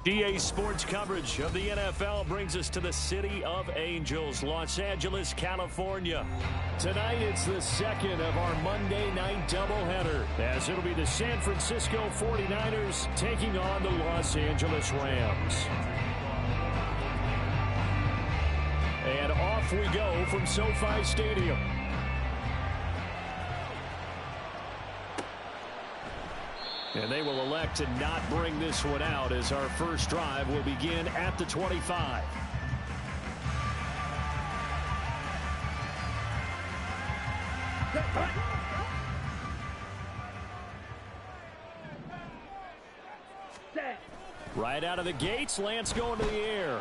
EA Sports coverage of the NFL brings us to the City of Angels, Los Angeles, California. Tonight, it's the second of our Monday night doubleheader, as it'll be the San Francisco 49ers taking on the Los Angeles Rams. And off we go from SoFi Stadium. And they will elect to not bring this one out, as our first drive will begin at the 25. Right out of the gates, Lance going to the air.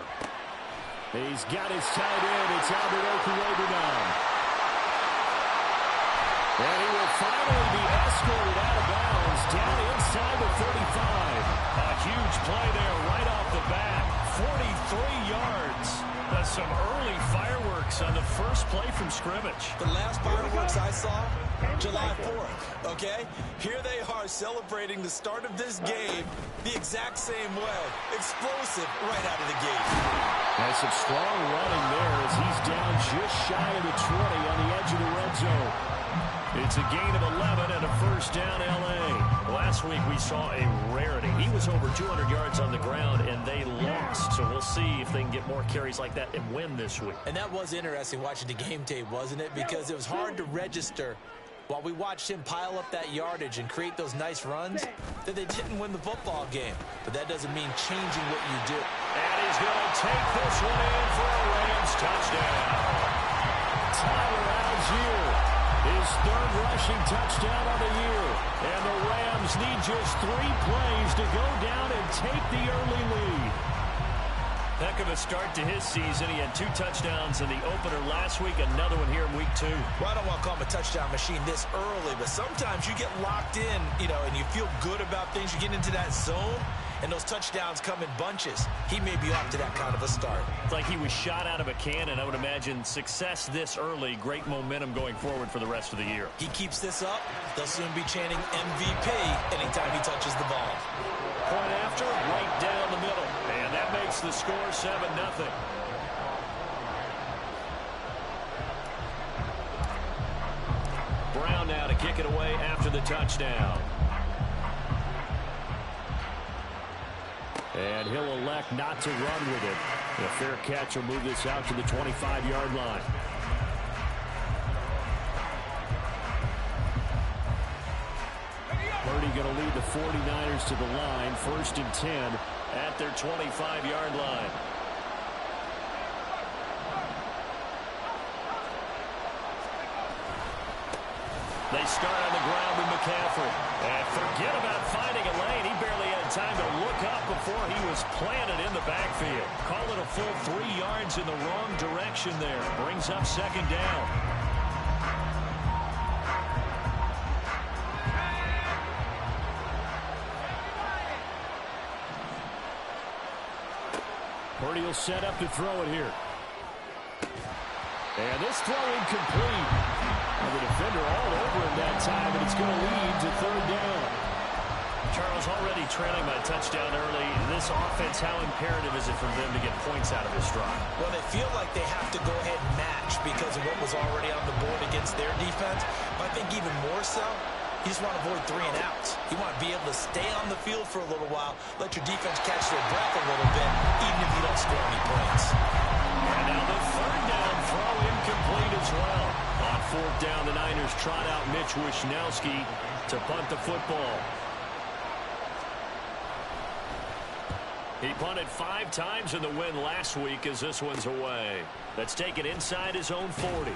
He's got his tight end. It's Albert Okwuegbunam now. And he will finally be escorted out of bounds down inside the 35. A huge play there right off the bat. 43 yards. That's some early fireworks on the first play from scrimmage. The last fireworks I saw, July 4th, okay? Here they are celebrating the start of this game the exact same way. Explosive right out of the gate. That's some strong running there as he's down just shy of the 20 on the edge of the red zone. It's a gain of 11 and a first down, L.A. Last week we saw a rarity. He was over 200 yards on the ground, and they lost. So we'll see if they can get more carries like that and win this week. And that was interesting watching the game tape, wasn't it? Because it was hard to register while we watched him pile up that yardage and create those nice runs that they didn't win the football game. But that doesn't mean changing what you do. And he's going to take this one in for a Rams touchdown. Tyler Algier. His third rushing touchdown of the year. And the Rams need just 3 plays to go down and take the early lead. Heck of a start to his season. He had 2 touchdowns in the opener last week, another one here in week 2. Well, I don't want to call him a touchdown machine this early, but sometimes you get locked in, and you feel good about things. You get into that zone, and those touchdowns come in bunches. He may be off to that kind of a start. It's like he was shot out of a cannon. I would imagine success this early, great momentum going forward for the rest of the year. He keeps this up, they'll soon be chanting MVP anytime he touches the ball. Point after, right down the middle. And that makes the score 7-0. Brown now to kick it away after the touchdown. And he'll elect not to run with it. A fair catch will move this out to the 25-yard line. Purdy going to lead the 49ers to the line. 1st and 10 at their 25-yard line. They start on the ground with McCaffrey. And forget about finding a lane. He barely had time to look up before he was planted in the backfield. Call it a full 3 yards in the wrong direction there. Brings up 2nd down. Purdy will set up to throw it here. And this throw incomplete. The defender all over him that time, and it's going to lead to 3rd down. Charles, already trailing by a touchdown early. This offense, how imperative is it for them to get points out of this drive? Well, they feel like they have to go ahead and match because of what was already on the board against their defense. But I think even more so, you just want to avoid 3 and outs. You want to be able to stay on the field for a little while, let your defense catch their breath a little bit, even if you don't score any points. And now the 3rd down throw incomplete as well. On 4th down, the Niners trot out Mitch Wishnowski to punt the football. He punted 5 times in the win last week as this one's away. That's taken inside his own 40.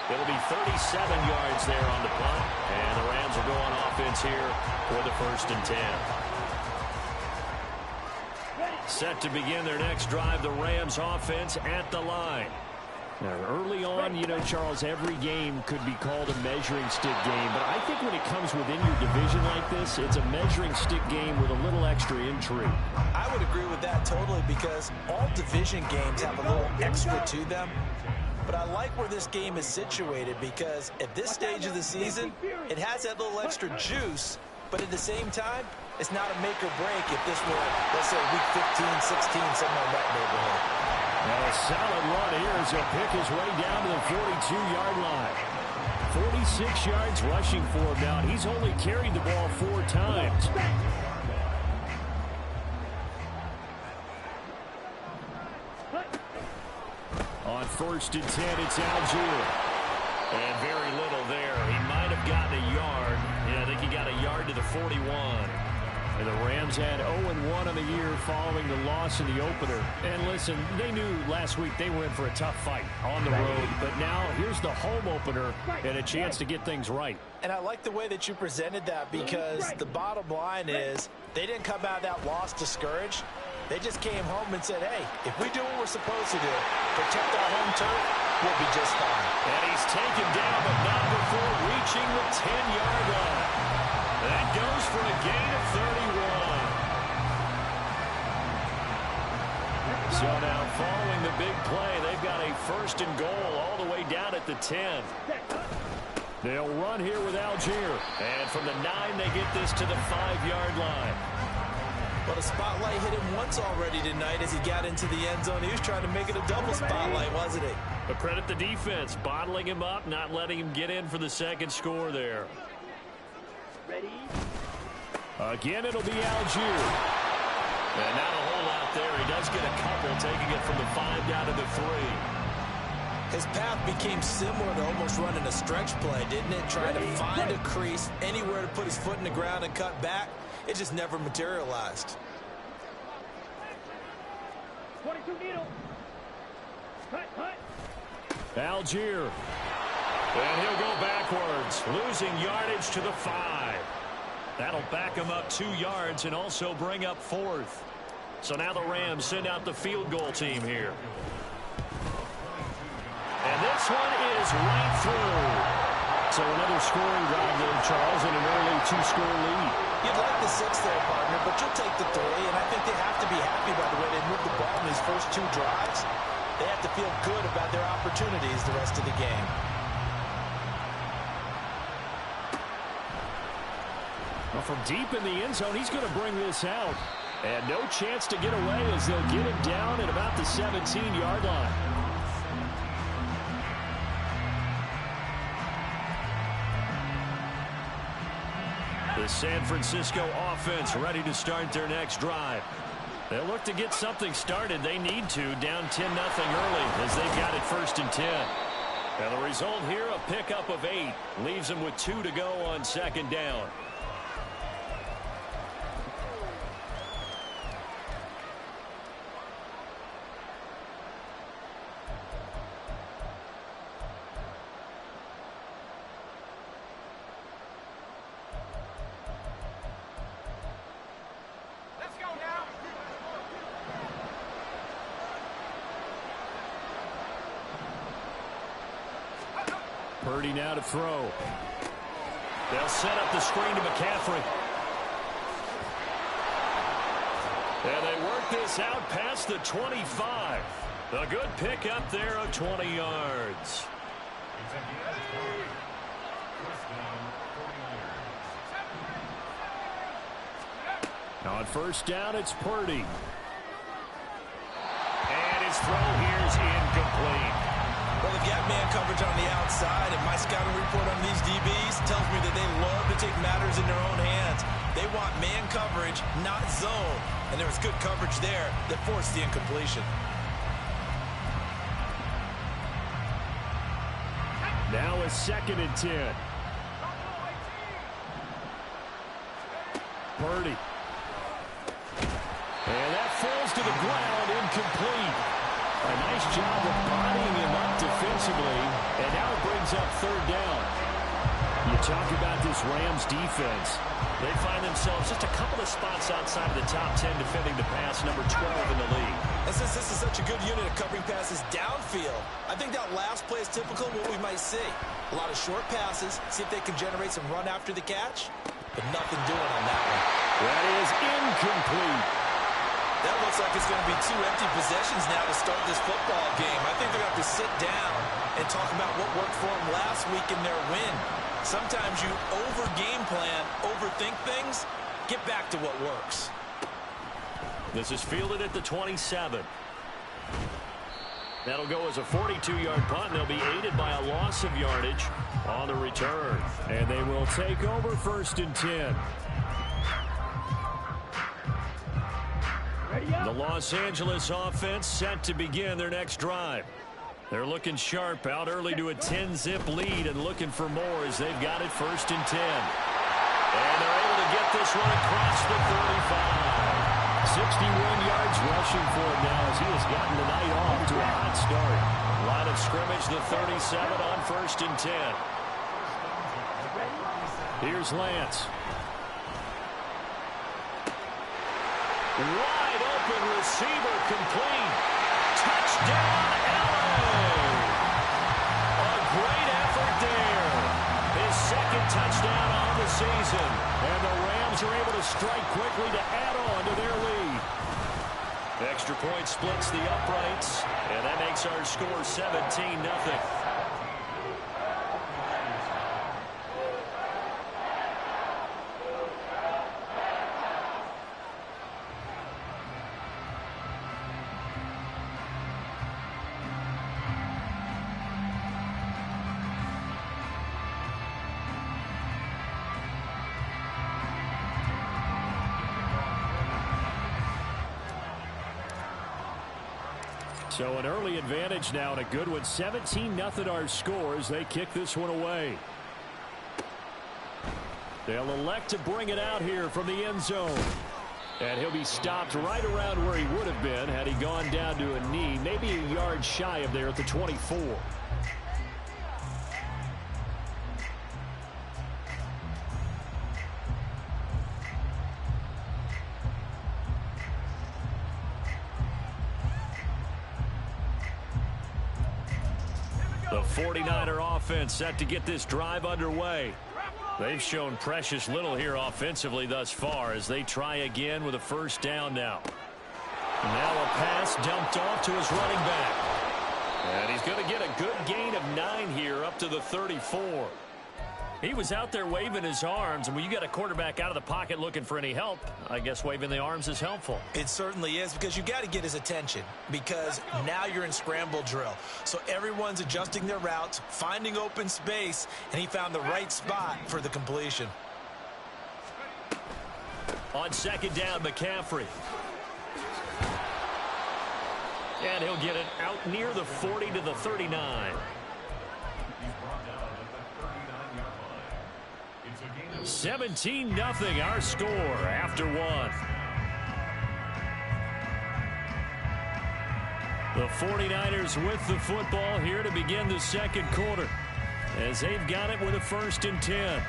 It'll be 37 yards there on the punt. And the Rams will go on offense here for the 1st and 10. Set to begin their next drive, the Rams offense at the line. Now, early on, Charles, every game could be called a measuring stick game. But I think when it comes within your division like this, it's a measuring stick game with a little extra intrigue. I would agree with that totally because all division games have a little extra to them. But I like where this game is situated because at this stage of the season, it has that little extra juice. But at the same time, It's not a make or break if this were, let's say, week 15, 16, somewhere in that neighborhood. Now a solid run here as he'll pick his way down to the 42-yard line. 46 yards rushing for him now. He's only carried the ball 4 times. On 1st and 10, it's Algier. And very little there. He might have gotten a yard. Yeah, I think he got a yard to the 41. And the Rams had 0-1 on the year following the loss in the opener. And listen, they knew last week they were in for a tough fight on the road. But now here's the home opener and a chance to get things right. And I like the way that you presented that, because the bottom line is they didn't come out of that loss discouraged. They just came home and said, hey, if we do what we're supposed to do, protect our home turf, we'll be just fine. And he's taken down, but not before reaching the 10-yard line. That goes for a gain of 31. So now following the big play, they've got a 1st and goal all the way down at the 10. They'll run here with Algier. And from the 9, they get this to the 5-yard line. Well, the spotlight hit him once already tonight as he got into the end zone. He was trying to make it a double spotlight, wasn't he? But credit the defense, bottling him up, not letting him get in for the second score there. Ready? Again, it'll be Algier. And not a whole lot there. He does get a couple, taking it from the 5 down to the 3. His path became similar to almost running a stretch play, didn't it? Trying to find a crease, anywhere to put his foot in the ground and cut back. It just never materialized. 22 needle. Cut. Algier. And he'll go backwards, losing yardage to the 5. That'll back him up 2 yards and also bring up 4th. So now the Rams send out the field goal team here. And this one is right through. So another scoring drive there, Charles, and an early 2-score lead. You'd like the 6 there, partner, but you'll take the 3, and I think they have to be happy by the way they moved the ball in these first 2 drives. They have to feel good about their opportunities the rest of the game. Well, from deep in the end zone, he's going to bring this out. And no chance to get away as they'll get him down at about the 17-yard line. The San Francisco offense ready to start their next drive. They'll look to get something started. They need to, down 10-0 early as they've got it 1st and 10. And the result here, a pickup of 8. Leaves them with 2 to go on 2nd down. Purdy now to throw. They'll set up the screen to McCaffrey. And they work this out past the 25. A good pickup there of 20 yards. On 1st down, it's Purdy. And his throw here's incomplete. Well, they've got man coverage on the outside, and my scouting report on these DBs tells me that they love to take matters in their own hands. They want man coverage, not zone. And there was good coverage there that forced the incompletion. Now a 2nd and 10. Purdy. And that falls to the ground, incomplete. A nice job of bodying him up defensively, and now it brings up 3rd down. You talk about this Rams defense. They find themselves just a couple of spots outside of the top 10 defending the pass, number 12 in the league. And since this is such a good unit of covering passes downfield, I think that last play is typical of what we might see. A lot of short passes, see if they can generate some run after the catch, but nothing doing on that one. That is incomplete. That looks like it's going to be 2 empty possessions now to start this football game. I think they're going to have to sit down and talk about what worked for them last week in their win. Sometimes you over-game plan, overthink things, Get back to what works. This is fielded at the 27. That'll go as a 42-yard punt, and they'll be aided by a loss of yardage on the return. And they will take over 1st and 10. The Los Angeles offense set to begin their next drive. They're looking sharp out early to a 10-zip lead and looking for more as they've got it 1st and 10. And they're able to get this one across the 35. 61 yards rushing for him now as he has gotten the night off to a hot start. Line of scrimmage, the 37 on 1st and 10. Here's Lance. Wide open receiver complete. Touchdown, LA! A great effort there. His 2nd touchdown on the season. And the Rams are able to strike quickly to add on to their lead. Extra point splits the uprights. And that makes our score 17-0. So an early advantage now and a good one. 17-0 our score as they kick this one away. They'll elect to bring it out here from the end zone. And he'll be stopped right around where he would have been had he gone down to a knee. Maybe a yard shy of there at the 24. The 49er offense set to get this drive underway. They've shown precious little here offensively thus far as they try again with a 1st down now. Now a pass dumped off to his running back. And he's going to get a good gain of 9 here up to the 34. He was out there waving his arms, and when you got a quarterback out of the pocket looking for any help, I guess waving the arms is helpful. It certainly is, because you got to get his attention, because now you're in scramble drill. So everyone's adjusting their routes, finding open space, and he found the right spot for the completion. On 2nd down, McCaffrey. And he'll get it out near the 40 to the 39. 17-0 our score after 1. The 49ers with the football here to begin the 2nd quarter as they've got it with a 1st and 10.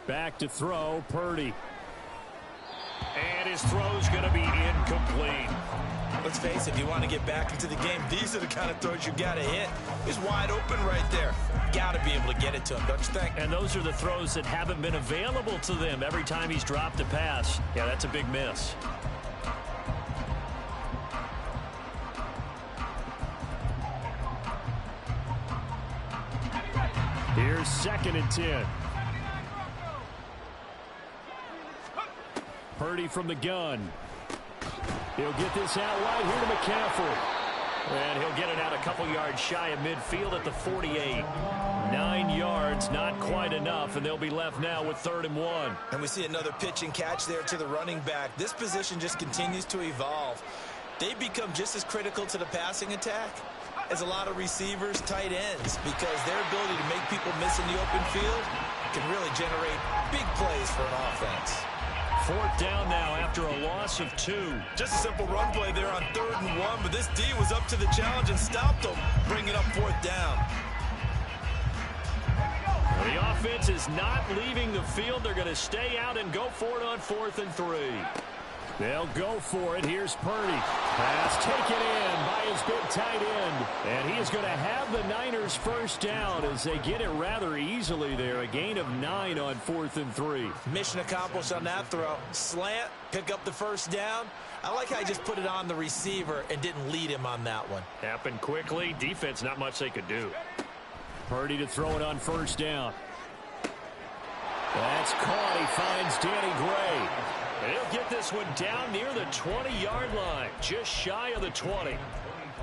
Back to throw, Purdy. And his throw's going to be incomplete. Let's face it, if you want to get back into the game, these are the kind of throws you got to hit. He's wide open right there. Got to be able to get it to him, don't you think? And those are the throws that haven't been available to them every time he's dropped a pass. Yeah, that's a big miss. Here's 2nd and 10. Purdy from the gun. He'll get this out wide here to McCaffrey. And he'll get it out a couple yards shy of midfield at the 48. 9 yards, not quite enough, and they'll be left now with 3rd and 1. And we see another pitch and catch there to the running back. This position just continues to evolve. They become just as critical to the passing attack as a lot of receivers, tight ends, because their ability to make people miss in the open field can really generate big plays for an offense. 4th down now after a loss of 2. Just a simple run play there on 3rd and 1, but this D was up to the challenge and stopped them, bringing up 4th down. The offense is not leaving the field. They're going to stay out and go for it on 4th and 3. They'll go for it. Here's Purdy. Pass taken in by his big tight end. And he is going to have the Niners first down as they get it rather easily there. A gain of 9 on 4th and 3. Mission accomplished on that throw. Slant, pick up the first down. I like how he just put it on the receiver and didn't lead him on that one. Happened quickly. Defense, not much they could do. Purdy to throw it on first down. That's caught. He finds Danny Gray. And he'll get this one down near the 20-yard line, just shy of the 20.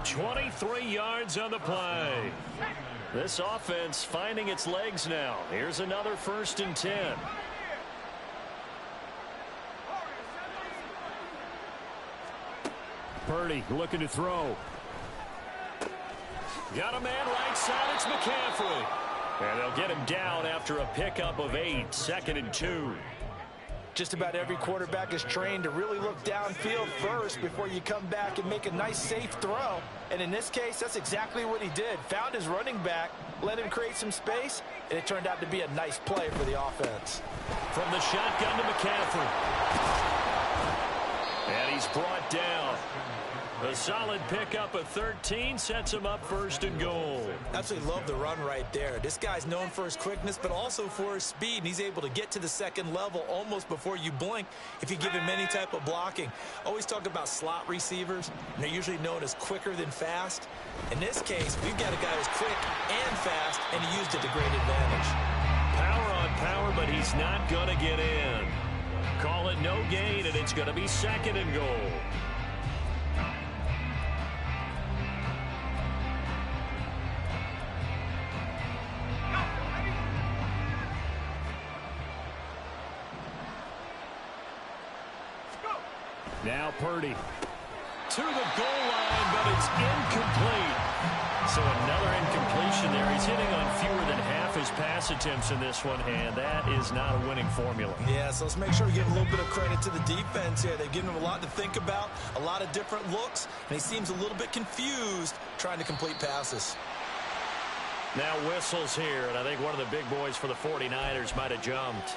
23 yards on the play. This offense finding its legs now. Here's another 1st and 10. Purdy looking to throw. Got a man right side. It's McCaffrey. And they'll get him down after a pickup of 8. 2nd and 2. Just about every quarterback is trained to really look downfield first before you come back and make a nice, safe throw. And in this case, that's exactly what he did. Found his running back, let him create some space, and it turned out to be a nice play for the offense. From the shotgun to McCaffrey. And he's brought down. A solid pickup of 13 sets him up 1st and goal. Absolutely love the run right there. This guy's known for his quickness, but also for his speed. And he's able to get to the second level almost before you blink if you give him any type of blocking. Always talk about slot receivers, and they're usually known as quicker than fast. In this case, we've got a guy who's quick and fast, and he used it to great advantage. Power on power, but he's not going to get in. Call it no gain, and it's going to be 2nd and goal. Now Purdy to the goal line, but it's incomplete. So another incompletion there. He's hitting on fewer than half his pass attempts in this one, and that is not a winning formula. Yeah, so let's make sure we give a little bit of credit to the defense here. They've given him a lot to think about, a lot of different looks, and he seems a little bit confused trying to complete passes. Now whistles here, and I think one of the big boys for the 49ers might have jumped.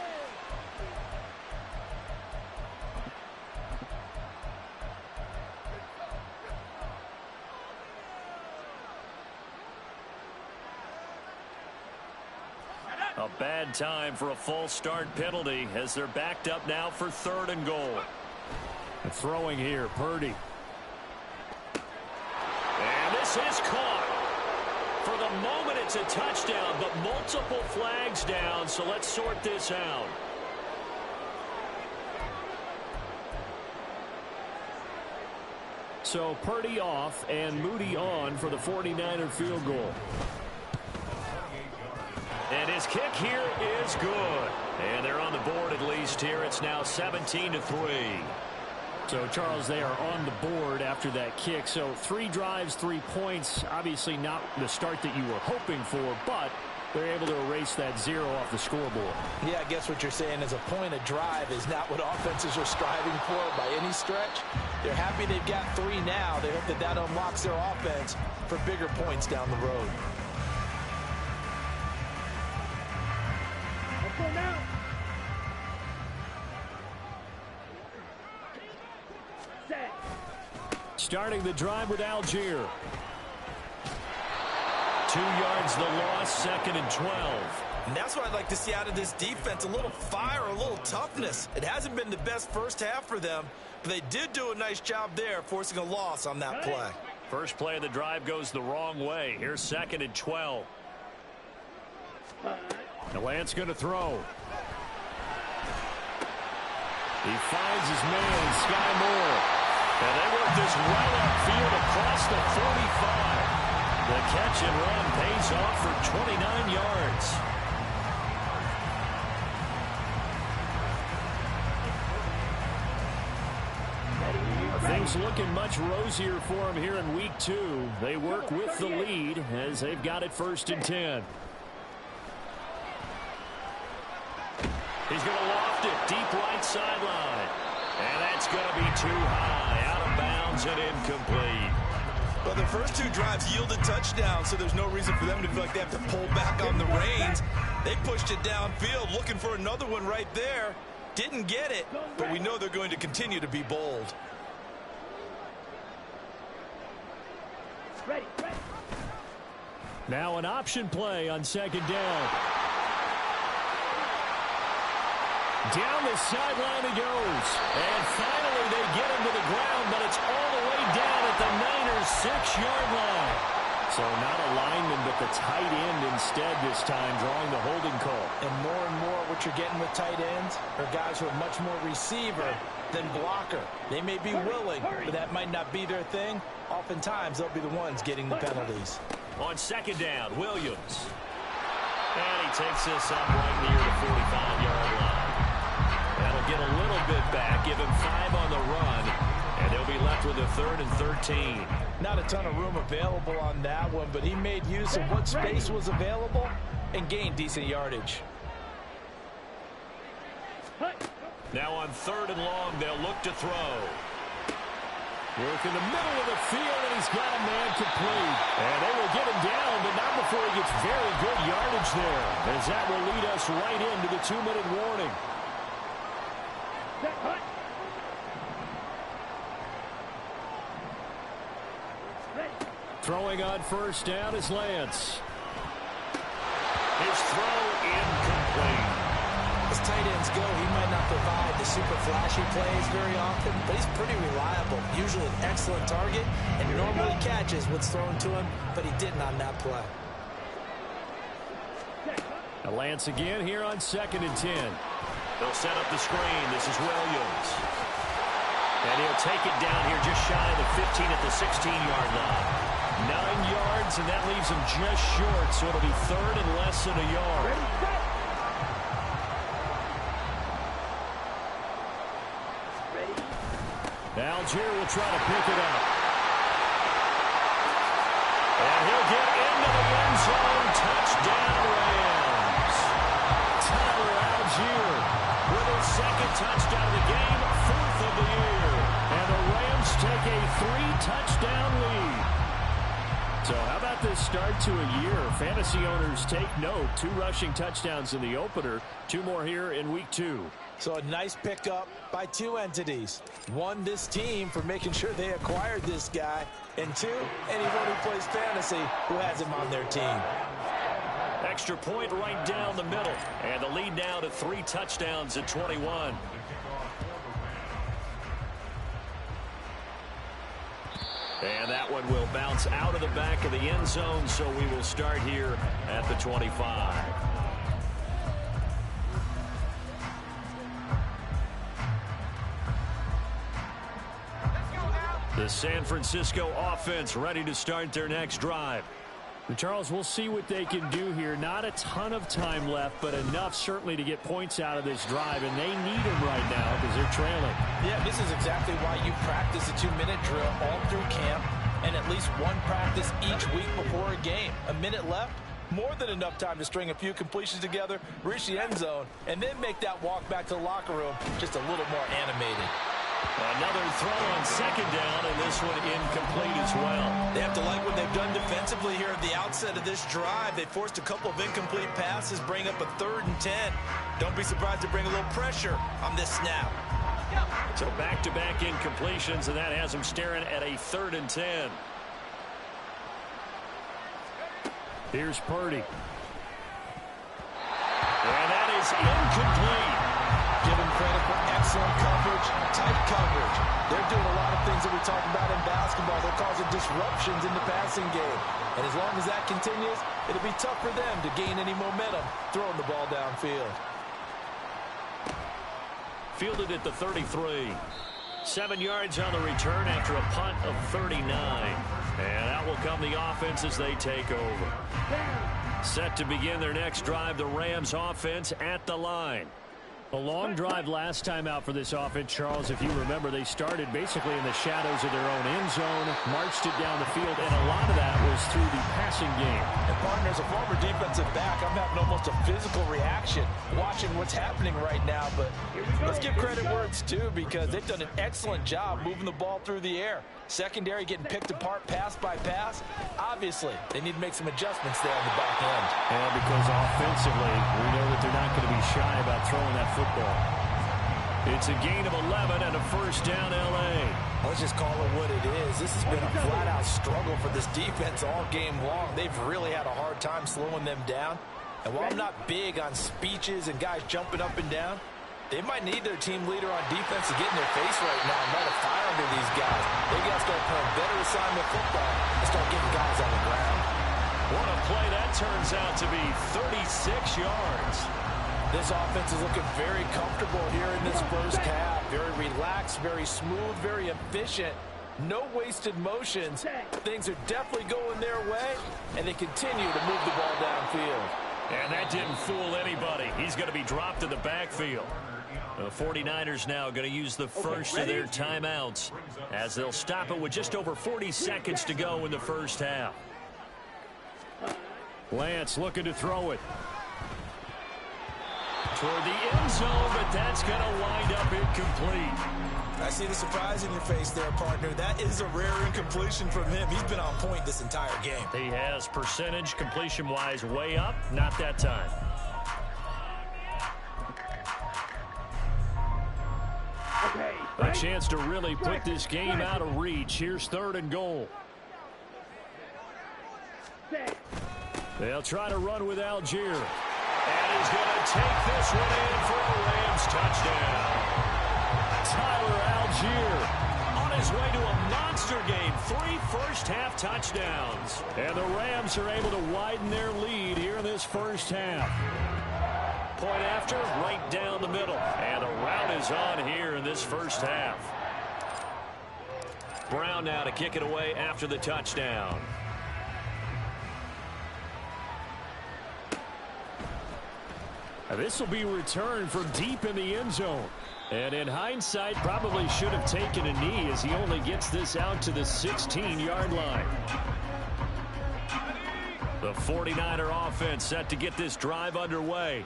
A bad time for a false start penalty as they're backed up now for 3rd and goal. And throwing here, Purdy. And this is caught. For the moment, it's a touchdown, but multiple flags down, so let's sort this out. So Purdy off and Moody on for the 49er field goal. And his kick here is good. And they're on the board at least here. It's now 17-3. So, Charles, they are on the board after that kick. So 3 drives, 3 points. Obviously not the start that you were hoping for, but they're able to erase that 0 off the scoreboard. Yeah, I guess what you're saying is a point of drive is not what offenses are striving for by any stretch. They're happy they've got 3 now. They hope that that unlocks their offense for bigger points down the road. Starting the drive with Algier. 2 yards the loss, 2nd and 12. And that's what I'd like to see out of this defense, a little fire, a little toughness. It hasn't been the best first half for them, but they did do a nice job there, forcing a loss on that play. First play of the drive goes the wrong way. Here's 2nd and 12. Now Lance going to throw. He finds his man, Sky Moore. And they work this well upfield across the 45. The catch and run pays off for 29 yards. Things looking much rosier for him here in week 2. They work with the lead as they've got it 1st and 10. He's going to loft it deep right sideline. And that's going to be too high, out of bounds and incomplete. Well, the first 2 drives yielded touchdowns, so there's no reason for them to feel like they have to pull back on the reins. They pushed it downfield, looking for another one right there. Didn't get it, but we know they're going to continue to be bold. Ready. Now an option play on second down. Down the sideline he goes. And finally they get him to the ground, but it's all the way down at the Niners' 6-yard line. So not a lineman, but the tight end instead this time, drawing the holding call. And more what you're getting with tight ends are guys who are much more receiver than blocker. They may be willing, but that might not be their thing. Oftentimes, they'll be the ones getting the penalties. On second down, Williams. And he takes this up right near the 45-yard line. That'll get a little bit back, give him 5 on the run, and they'll be left with a 3rd and 13. Not a ton of room available on that one, but he made use of what space was available and gained decent yardage. Now on 3rd and long, they'll look to throw. Work in the middle of the field, and he's got a man complete. And they will get him down, but not before he gets very good yardage there, as that will lead us right into the 2-minute warning. Throwing on first down is Lance. His throw incomplete. As tight ends go, he might not provide the super flashy plays very often, but he's pretty reliable. Usually an excellent target, and normally catches what's thrown to him, but he didn't on that play. Now Lance again here on 2nd and 10. They'll set up the screen. This is Williams. And he'll take it down here just shy of the 15 at the 16-yard line. 9 yards, and that leaves him just short, so it'll be 3rd and less than a yard. Algier will try to pick it up. And he'll get into the end zone. Touchdown, Rams. Tyler Algier with his 2nd touchdown of the game, 4th of the year. And the Rams take a 3-touchdown lead. So how about this start to a year? Fantasy owners take note. 2 rushing touchdowns in the opener. 2 more here in week 2. So a nice pickup by 2 entities. 1, this team for making sure they acquired this guy. And 2, anyone who plays fantasy who has him on their team. Extra point right down the middle. And the lead now to 3 touchdowns at 21. And that one will bounce out of the back of the end zone, so we will start here at the 25. The San Francisco offense ready to start their next drive. And Charles, we'll see what they can do here. Not a ton of time left, but enough certainly to get points out of this drive, and they need them right now because they're trailing. Yeah, this is exactly why you practice a 2-minute drill all through camp and at least 1 practice each week before a game. A minute left, more than enough time to string a few completions together, reach the end zone, and then make that walk back to the locker room just a little more animated. Another throw on 2nd down, and this one incomplete as well. They have to like what they've done defensively here at the outset of this drive. They forced a couple of incomplete passes, bring up a 3rd and 10. Don't be surprised to bring a little pressure on this snap. So back-to-back incompletions, and that has them staring at a 3rd and 10. Here's Purdy. And that is incomplete. Give them credit for excellent coverage, tight coverage. They're doing a lot of things that we talk about in basketball. They're causing disruptions in the passing game. And as long as that continues, it'll be tough for them to gain any momentum throwing the ball downfield. Fielded at the 33. 7 yards on the return after a punt of 39. And out will come the offense as they take over. Set to begin their next drive, the Rams offense at the line. A long drive last time out for this offense, Charles. If you remember, they started basically in the shadows of their own end zone, marched it down the field, and a lot of that was through the passing game. And partner, as a former defensive back, I'm having almost a physical reaction watching what's happening right now. But let's give credit where it's due, because they've done an excellent job moving the ball through the air. Secondary getting picked apart pass by pass. Obviously, they need to make some adjustments there on the back end. And because offensively, we know that they're not going to be shy about throwing that football. It's a gain of 11 and a first down, L.A. Let's just call it what it is. This has been a flat-out struggle for this defense all game long. They've really had a hard time slowing them down. And while I'm not big on speeches and guys jumping up and down, they might need their team leader on defense to get in their face right now and light a fire under these guys. They got to start playing better assignment football and start getting guys on the ground. What a play that turns out to be, 36 yards. This offense is looking very comfortable here in this first half. Very relaxed, very smooth, very efficient. No wasted motions. Things are definitely going their way, and they continue to move the ball downfield. And that didn't fool anybody. He's going to be dropped in the backfield. The 49ers now going to use the first of their timeouts as they'll stop it with just over 40 seconds to go in the first half. Lance looking to throw it toward the end zone, but that's going to wind up incomplete. I see the surprise in your face there, partner. That is a rare incompletion from him. He's been on point this entire game. He has percentage completion-wise way up. Not that time. A chance to really put this game out of reach. Here's 3rd and goal. They'll try to run with Algier. And he's going to take this one in for a Rams touchdown. Tyler Algier on his way to a monster game. 3 first-half touchdowns. And the Rams are able to widen their lead here in this first half. Point after, right down the middle. And the route is on here in this first half. Brown now to kick it away after the touchdown. This will be returned from deep in the end zone. And in hindsight, probably should have taken a knee as he only gets this out to the 16-yard line. The 49er offense set to get this drive underway.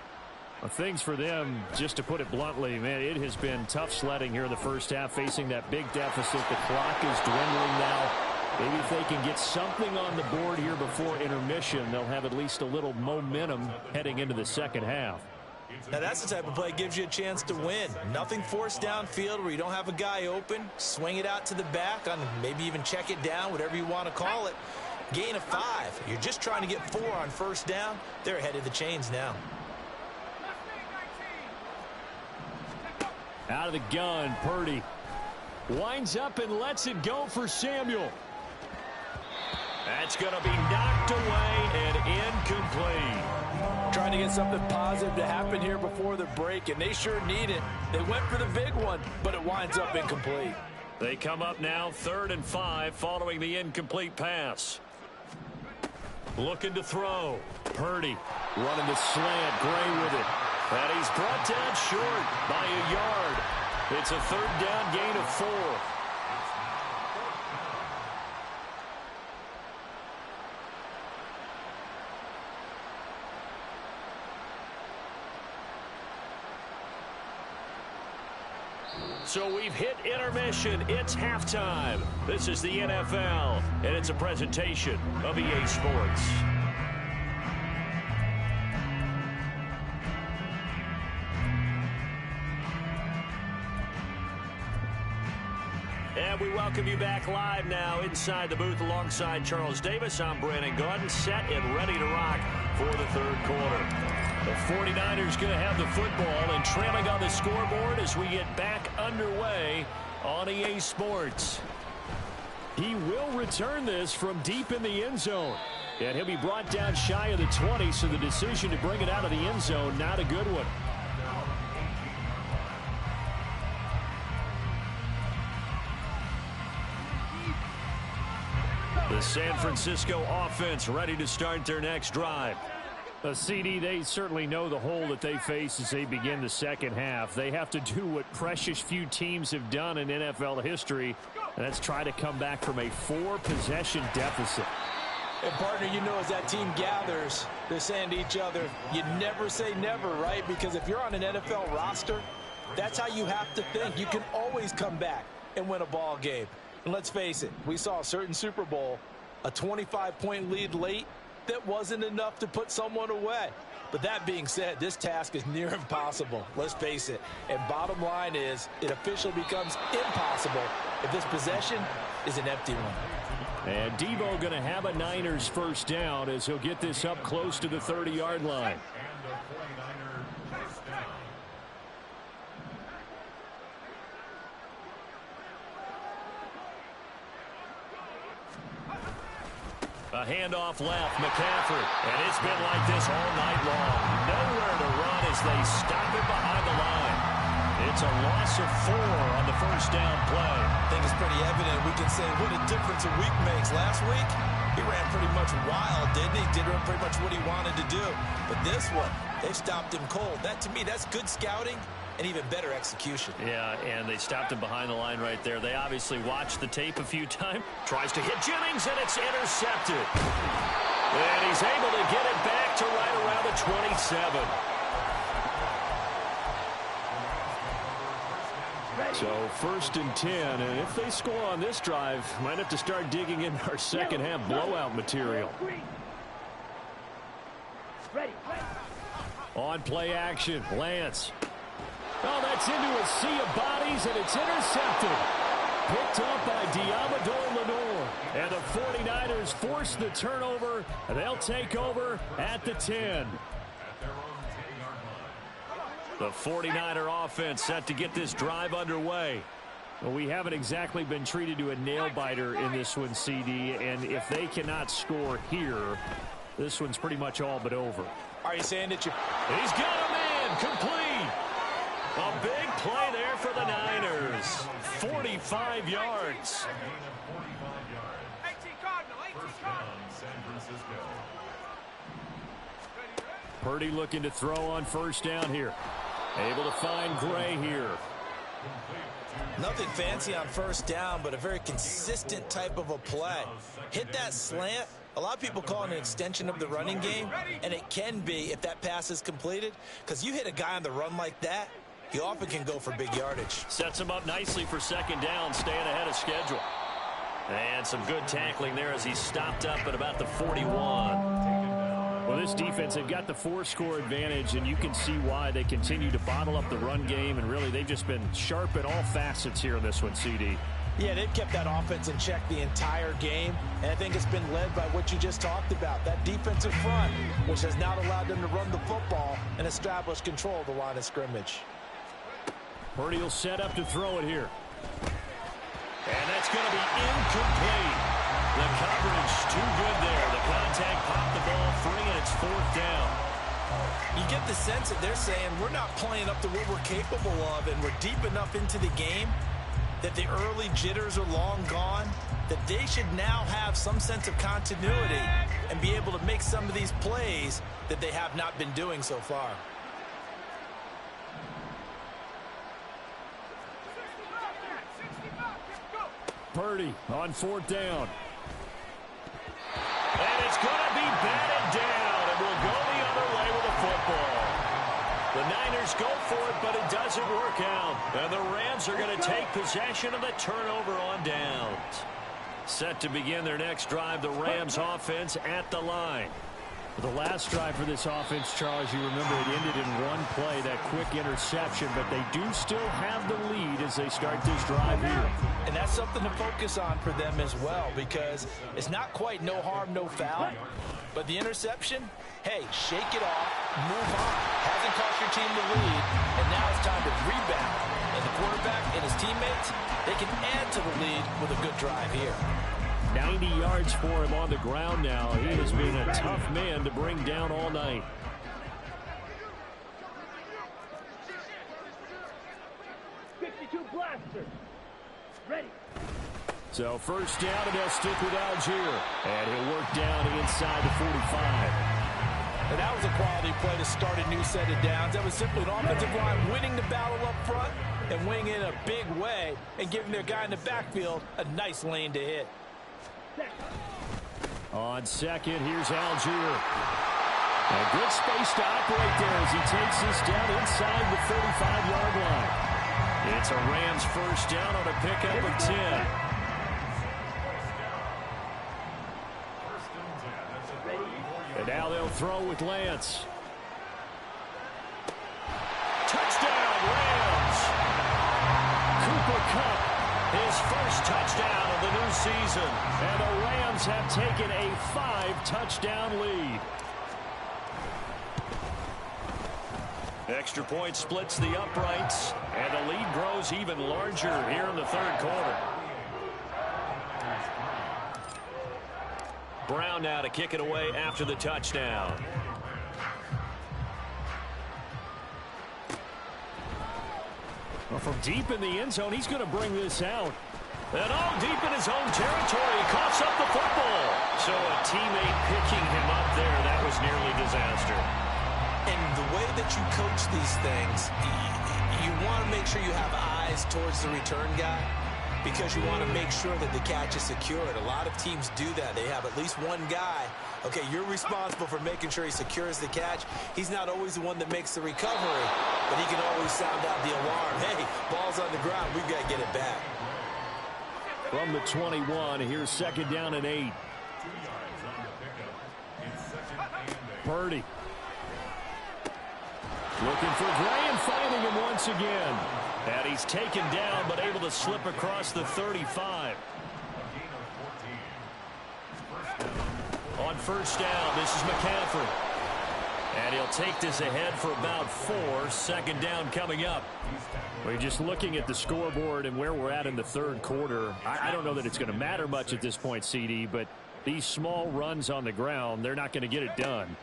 Well, things for them, just to put it bluntly, man, it has been tough sledding here in the first half, facing that big deficit. The clock is dwindling now. Maybe if they can get something on the board here before intermission, they'll have at least a little momentum heading into the second half. Now that's the type of play that gives you a chance to win. Nothing forced downfield where you don't have a guy open. Swing it out to the back, on maybe even check it down, whatever you want to call it. Gain of 5. You're just trying to get 4 on first down. They're ahead of the chains now. Out of the gun, Purdy winds up and lets it go for Samuel. That's going to be knocked away and incomplete. Trying to get something positive to happen here before the break, and they sure need it. They went for the big one, but it winds up incomplete. They come up now 3rd and 5 following the incomplete pass. Looking to throw. Purdy running the slant. Gray with it. And he's brought down short by a yard. It's a 3rd down gain of 4. So we've hit intermission. It's halftime. This is the NFL, and it's a presentation of EA Sports. And we welcome you back live now inside the booth alongside Charles Davis. I'm Brandon Gaudin, set and ready to rock for the 3rd quarter. The 49ers going to have the football and trailing on the scoreboard as we get back underway on EA Sports. He will return this from deep in the end zone. And he'll be brought down shy of the 20, so the decision to bring it out of the end zone, not a good one. The San Francisco offense ready to start their next drive. CD, they certainly know the hole that they face as they begin the second half. They have to do what precious few teams have done in NFL history, and that's try to come back from a 4-possession deficit. And, partner, you know as that team gathers, they're saying to each other, you never say never, right? Because if you're on an NFL roster, that's how you have to think. You can always come back and win a ball game. And let's face it, we saw a certain Super Bowl, a 25-point lead late, that wasn't enough to put someone away. But that being said, this task is near impossible. Let's face it. And bottom line is, it officially becomes impossible if this possession is an empty one. And Devo going to have a Niners first down as he'll get this up close to the 30-yard line. A handoff left, McCaffrey. And it's been like this all night long. Nowhere to run as they stop it behind the line. It's a loss of 4 on the first down play. I think it's pretty evident. We can say what a difference a week makes. Last week, he ran pretty much wild, didn't he? Did pretty much what he wanted to do. But this one, they stopped him cold. That, to me, that's good scouting and even better execution. Yeah, and they stopped him behind the line right there. They obviously watched the tape a few times. Tries to hit Jennings, and it's intercepted. And he's able to get it back to right around the 27. So 1st and 10, and if they score on this drive, might have to start digging in our second half blowout material. On play action, Lance. Oh, that's into a sea of bodies, and it's intercepted. Picked up by Diamador Lenore. And the 49ers force the turnover. They'll take over at the 10. The 49er offense set to get this drive underway. Well, we haven't exactly been treated to a nail-biter in this one, CD, and if they cannot score here, this one's pretty much all but over. Are you saying that He's got a man, complete. A big play there for the Niners. 45 yards. Purdy looking to throw on first down here. Able to find Gray here. Nothing fancy on first down, but a very consistent type of a play. Hit that slant. A lot of people call it an extension of the running game, and it can be if that pass is completed, because you hit a guy on the run like that, he often can go for big yardage. Sets him up nicely for second down, staying ahead of schedule. And some good tackling there as he stopped up at about the 41. Well, this defense, they've got the 4-score advantage, and you can see why they continue to bottle up the run game, and really they've just been sharp in all facets here in this one, CD. Yeah, they've kept that offense in check the entire game, and I think it's been led by what you just talked about, that defensive front, which has not allowed them to run the football and establish control of the line of scrimmage. Purdy will set up to throw it here. And that's going to be incomplete. The coverage too good there. The contact popped the ball free, and it's 4th down. You get the sense that they're saying we're not playing up to what we're capable of, and we're deep enough into the game that the early jitters are long gone, that they should now have some sense of continuity and be able to make some of these plays that they have not been doing so far. Purdy on 4th down. And it's going to be batted down, and we'll go the other way with the football. The Niners go for it, but it doesn't work out. And the Rams are going to take possession of the turnover on downs. Set to begin their next drive, the Rams offense at the line. The last drive for this offense, Charles, you remember it ended in one play, that quick interception, but they do still have the lead as they start this drive here. And that's something to focus on for them as well, because it's not quite no harm, no foul, but the interception, hey, shake it off, move on. Hasn't cost your team the lead, and now it's time to rebound. And the quarterback and his teammates, they can add to the lead with a good drive here. 90 yards for him on the ground now. He has been a tough man to bring down all night. Blaster. Ready. So first down, and they'll stick with Algier. And he'll work down inside the 45. And that was a quality play to start a new set of downs. That was simply an offensive line winning the battle up front and winning in a big way and giving their guy in the backfield a nice lane to hit. On second, here's Algier. A good space to operate there as he takes this down inside the 35-yard line. It's a Rams first down on a pickup of 10. And now they'll throw with Lance. His first touchdown of the new season. And the Rams have taken a 5-touchdown lead. Extra point splits the uprights, and the lead grows even larger here in the third quarter. Brown now to kick it away after the touchdown. Well, from deep in the end zone, he's going to bring this out. And all deep in his own territory, he coughs up the football. So a teammate picking him up there, that was nearly disaster. And the way that you coach these things, you want to make sure you have eyes towards the return guy because you want to make sure that the catch is secured. A lot of teams do that. They have at least one guy. Okay, you're responsible for making sure he secures the catch. He's not always the one that makes the recovery, but he can always sound out the alarm. Hey, ball's on the ground. We've got to get it back. From the 21, here's second down and 8. Purdy. Looking for Gray and finding him once again. And he's taken down but able to slip across the 35. On first down, this is McCaffrey. And he'll take this ahead for about 4. Second down coming up. We're just looking at the scoreboard and where we're at in the third quarter. I don't know that it's going to matter much at this point, CD, but these small runs on the ground, they're not going to get it done.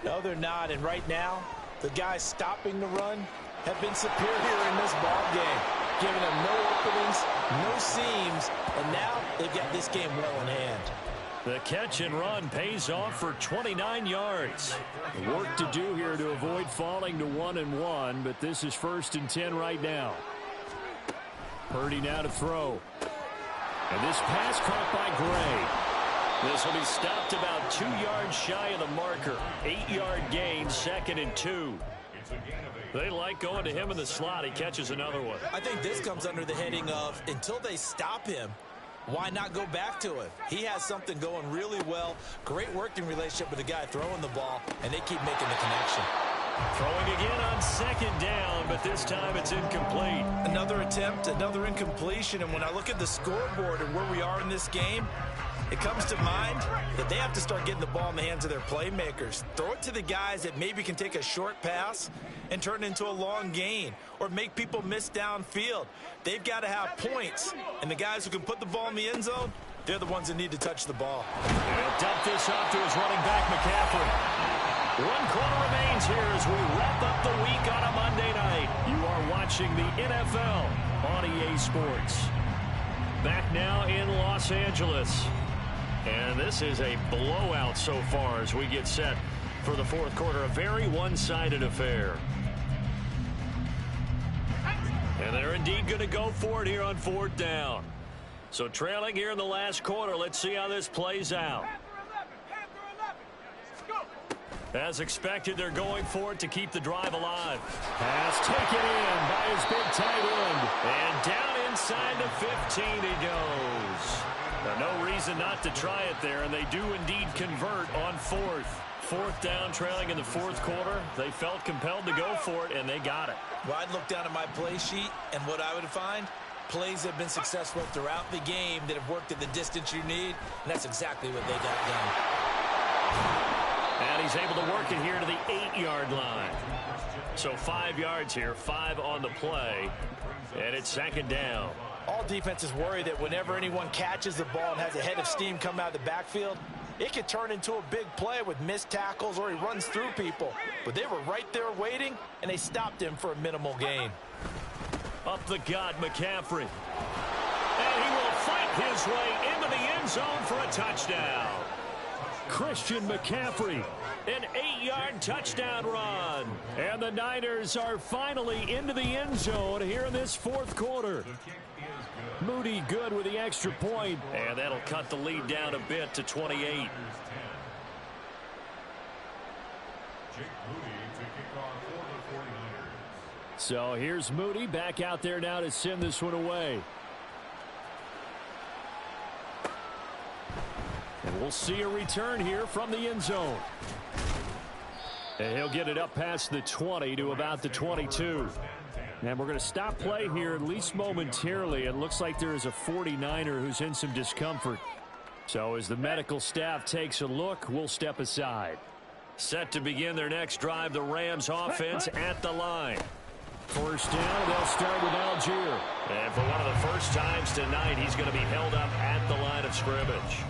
No, they're not. And right now, the guys stopping the run have been superior in this ball game, giving them no openings, no seams, and now they've got this game well in hand. The catch and run pays off for 29 yards. Work to do here to avoid falling to 1-1, but this is 1st and 10 right now. Purdy now to throw. And this pass caught by Gray. This will be stopped about 2 yards shy of the marker. 8-yard gain, 2nd and 2. They like going to him in the slot. He catches another one. I think this comes under the heading of until they stop him, why not go back to him? He has something going really well. Great working relationship with the guy throwing the ball, and they keep making the connection. Throwing again on second down, but this time it's incomplete. Another attempt, another incompletion, and when I look at the scoreboard and where we are in this game, it comes to mind that they have to start getting the ball in the hands of their playmakers. Throw it to the guys that maybe can take a short pass and turn it into a long gain or make people miss downfield. They've got to have points, and the guys who can put the ball in the end zone, they're the ones that need to touch the ball. He'll dump this off to his running back, McCaffrey. 1 quarter remains here as we wrap up the week on a Monday night. You are watching the NFL on EA Sports. Back now in Los Angeles. And this is a blowout so far as we get set for the fourth quarter. A very one-sided affair. And they're indeed going to go for it here on 4th down. So trailing here in the last quarter. Let's see how this plays out. As expected, they're going for it to keep the drive alive. Pass taken in by his big tight end. And down inside the 15 he goes. Now, no reason not to try it there, and they do indeed convert on 4th. 4th down, trailing in the 4th quarter. They felt compelled to go for it, and they got it. Well, I'd look down at my play sheet, and what I would find, plays have been successful throughout the game that have worked at the distance you need, and that's exactly what they got done. And he's able to work it here to the 8-yard line. So 5 yards here, 5 on the play, and it's 2nd down. All defenses worry that whenever anyone catches the ball and has a head of steam come out of the backfield, it could turn into a big play with missed tackles or he runs through people. But they were right there waiting, and they stopped him for a minimal gain. Up the gut, McCaffrey. And he will fight his way into the end zone for a touchdown. Christian McCaffrey, an 8-yard touchdown run. And the Niners are finally into the end zone here in this 4th quarter. Moody good with the extra point, and that'll cut the lead down a bit to 28. So here's Moody back out there now to send this one away. And we'll see a return here from the end zone. And he'll get it up past the 20 to about the 22. And we're going to stop play here, at least momentarily. It looks like there is a 49er who's in some discomfort. So as the medical staff takes a look, we'll step aside. Set to begin their next drive, the Rams offense at the line. First down, they'll start with Algier. And for one of the first times tonight, he's going to be held up at the line of scrimmage.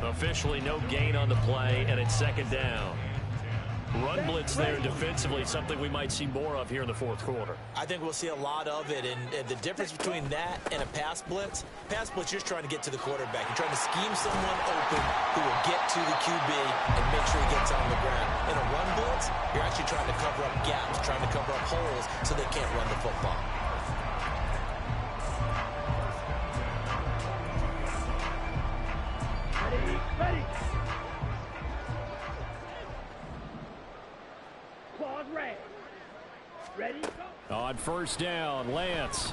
Officially no gain on the play, and it's second down. Run blitz there defensively, something we might see more of here in the fourth quarter. I think we'll see a lot of it, and the difference between that and a pass blitz, you're just trying to get to the quarterback. You're trying to scheme someone open who will get to the QB and make sure he gets on the ground. In a run blitz, you're actually trying to cover up gaps, trying to cover up holes so they can't run the football. Ready. Ready, go. On first down, Lance.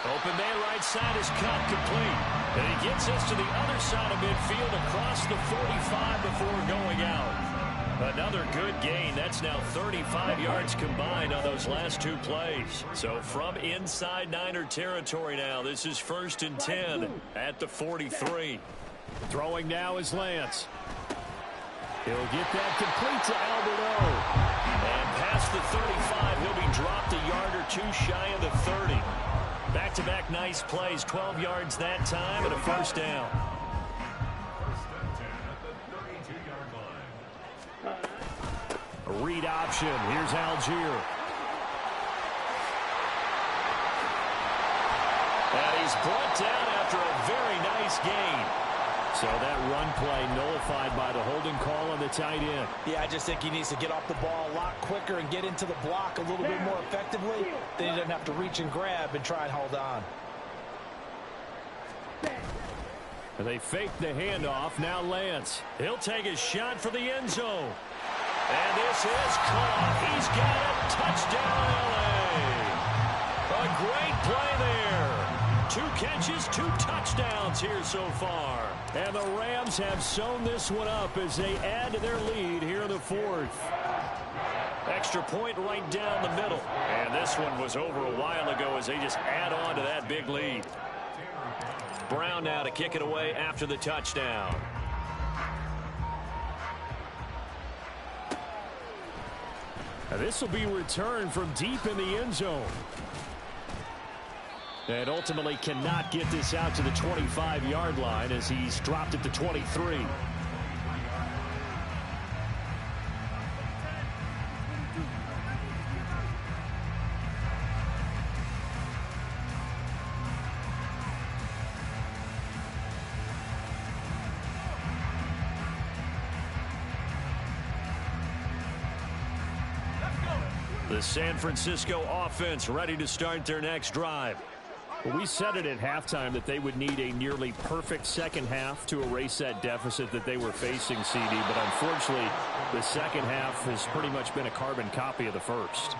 Open man right side is cut complete. And he gets us to the other side of midfield across the 45 before going out. Another good gain. That's now 35 yards combined on those last two plays. So from inside Niner territory now, this is 1st and 10 at the 43. Throwing now is Lance. He'll get that complete to Alberto. And past the 35, he'll be dropped a yard or two shy of the 30. Back-to-back nice plays, 12 yards that time and a first down. A read option. Here's Algier. And he's brought down after a very nice gain. So that run play nullified by the holding call on the tight end. Yeah, I just think he needs to get off the ball a lot quicker and get into the block a little bit more effectively. Then he doesn't have to reach and grab and try and hold on. And they fake the handoff. Now Lance. He'll take a shot for the end zone. And this is caught. He's got it. Touchdown, L.A. A great play there. 2 catches, 2 touchdowns here so far. And the Rams have sewn this one up as they add to their lead here in the 4th. Extra point right down the middle. And this one was over a while ago as they just add on to that big lead. Brown now to kick it away after the touchdown. Now this will be returned from deep in the end zone. And ultimately cannot get this out to the 25-yard line as he's dropped at the 23. The San Francisco offense ready to start their next drive. Well, we said it at halftime that they would need a nearly perfect second half to erase that deficit that they were facing, CD. But unfortunately, the second half has pretty much been a carbon copy of the first.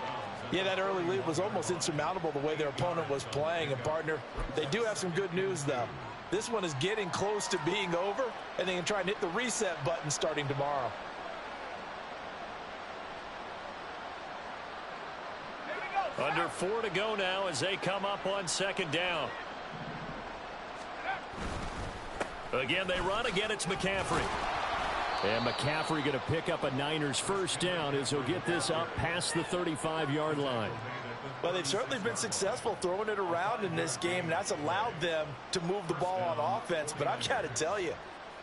Yeah, that early lead was almost insurmountable the way their opponent was playing. And, partner, they do have some good news, though. This one is getting close to being over, and they can try and hit the reset button starting tomorrow. Under 4 to go now as they come up on second down. Again, they run. Again, it's McCaffrey. And McCaffrey going to pick up a Niners first down as he'll get this up past the 35-yard line. Well, they've certainly been successful throwing it around in this game, and that's allowed them to move the ball on offense. But I've got to tell you,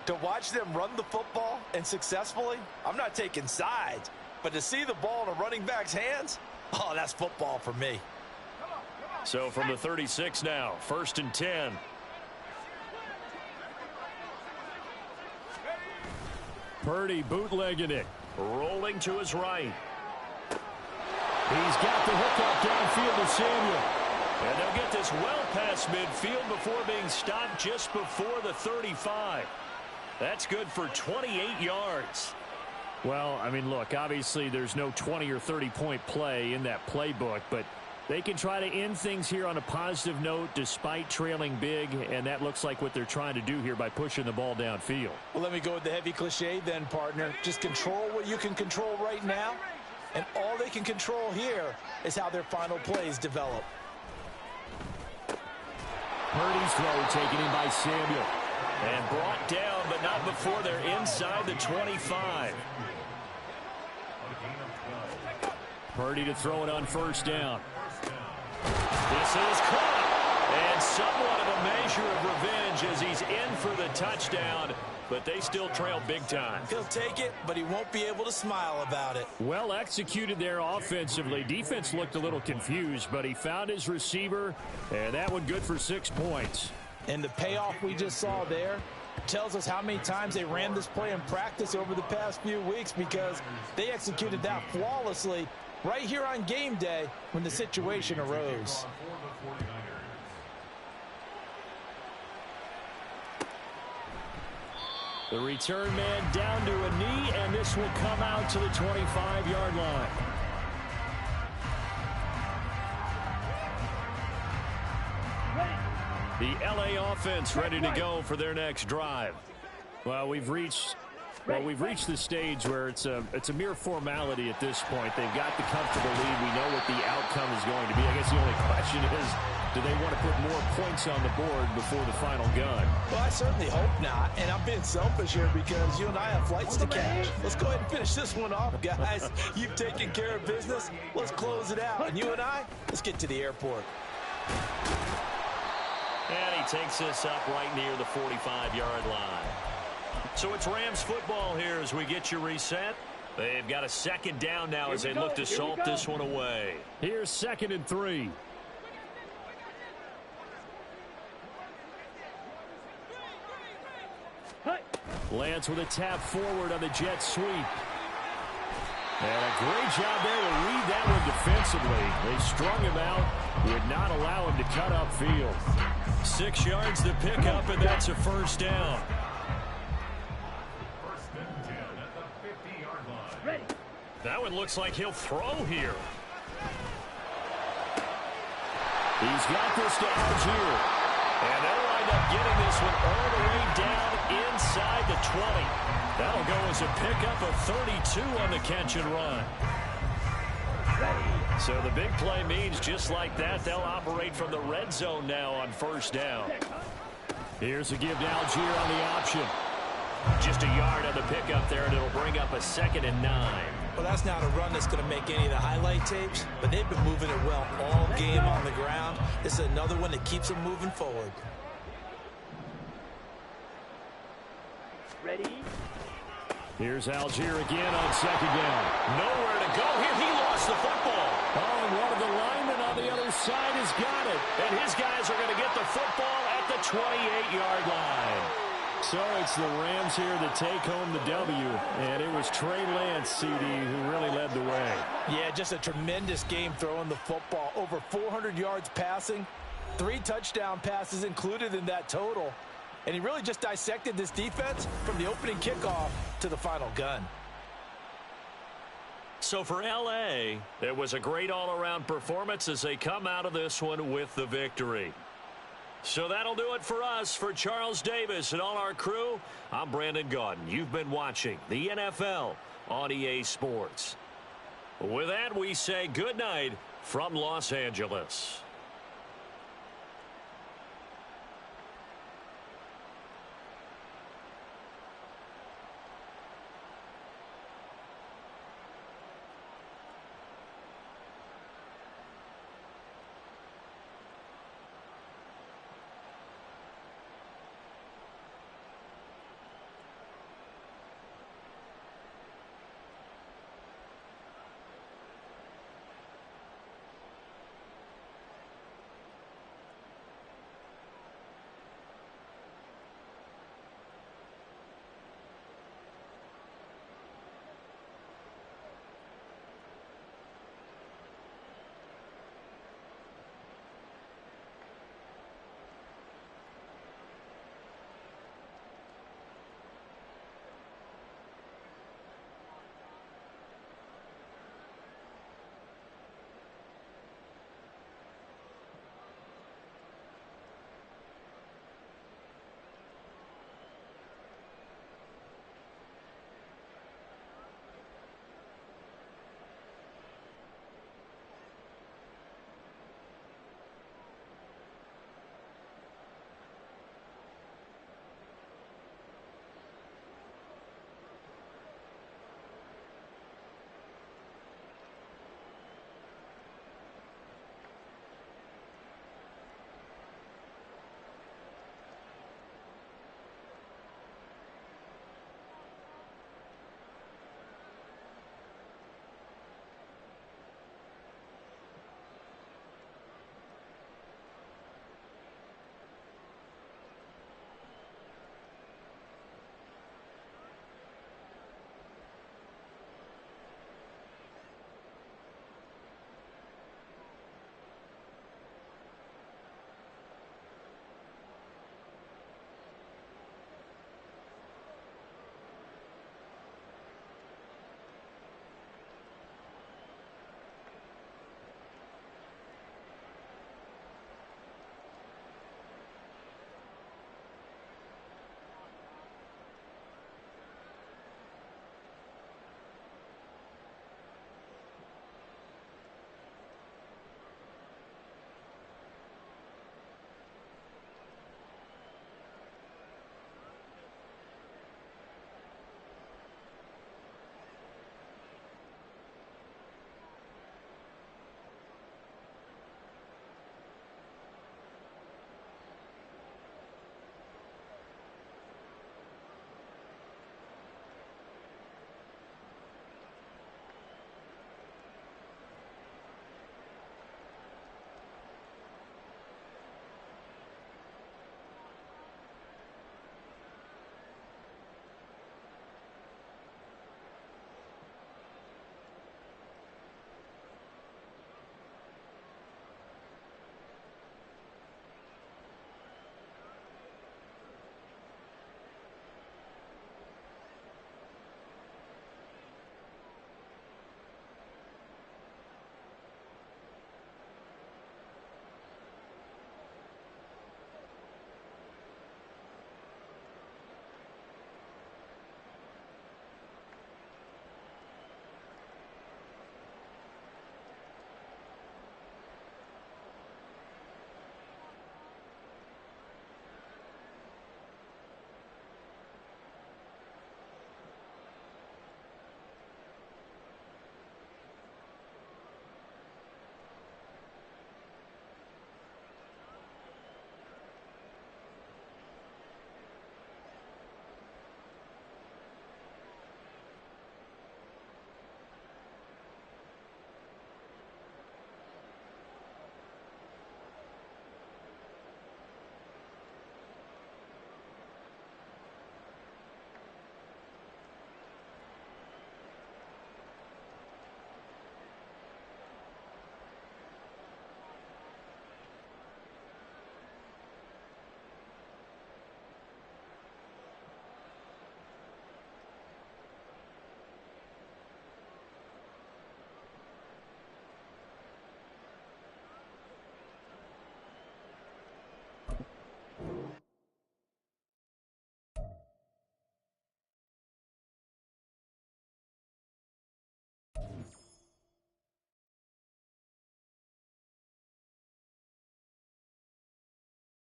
to watch them run the football and successfully, I'm not taking sides. But to see the ball in a running back's hands, oh, that's football for me. So from the 36 now, 1st and 10. Purdy bootlegging it. Rolling to his right. He's got the hookup downfield to Samuel. And they'll get this well past midfield before being stopped just before the 35. That's good for 28 yards. Well, I mean, look, obviously there's no 20 or 30-point play in that playbook, but they can try to end things here on a positive note despite trailing big, and that looks like what they're trying to do here by pushing the ball downfield. Well, let me go with the heavy cliche then, partner. Just control what you can control right now. and all they can control here is how their final plays develop. Purdy's throw taken in by Samuel. And brought down, but not before they're inside the 25. Purdy to throw it on first down. This is caught. And somewhat of a measure of revenge as he's in for the touchdown. But they still trail big time. He'll take it, but he won't be able to smile about it. Well executed there offensively. Defense looked a little confused, but he found his receiver, and that one good for 6 points. And the payoff we just saw there tells us how many times they ran this play in practice over the past few weeks, because they executed that flawlessly right here on game day when the situation arose. The return man down to a knee, and this will come out to the 25-yard line. The LA offense ready to go for their next drive. Well, we've reached the stage where it's a mere formality at this point. They've got the comfortable lead. We know what the outcome is going to be. I guess the only question is, do they want to put more points on the board before the final gun? Well, I certainly hope not. And I'm being selfish here because you and I have flights to catch. Let's go ahead and finish this one off, guys. You've taken care of business. Let's close it out. And you and I, let's get to the airport. And he takes this up right near the 45-yard line. So it's Rams football here as we get you reset. They've got a second down now as they look to salt this one away. Here's 2nd and 3. Lance with a tap forward on the jet sweep. And a great job there to read that one defensively. They strung him out, would not allow him to cut upfield. 6 yards to pick up, and that's a first down. That one looks like he'll throw here. He's got this to Algier. And they'll wind up getting this one all the way down inside the 20. That'll go as a pickup of 32 on the catch and run. So the big play means just like that, they'll operate from the red zone now on first down. Here's a give to Algier on the option. Just a yard on the pickup there, and it'll bring up a 2nd and 9. Well, that's not a run that's going to make any of the highlight tapes, but they've been moving it well all game on the ground. This is another one that keeps them moving forward. Ready? Here's Algier again on 2nd down. Nowhere to go here. He lost the football. Oh, and one of the linemen on the other side has got it. And his guys are going to get the football at the 28-yard line. So it's the Rams here that take home the W, and it was Trey Lance, CD, who really led the way. Yeah, just a tremendous game throwing the football. Over 400 yards passing, 3 touchdown passes included in that total. And he really just dissected this defense from the opening kickoff to the final gun. So for LA, it was a great all-around performance as they come out of this one with the victory. So that'll do it for us. For Charles Davis and all our crew, I'm Brandon Gaudin. You've been watching the NFL on EA Sports. With that, we say good night from Los Angeles.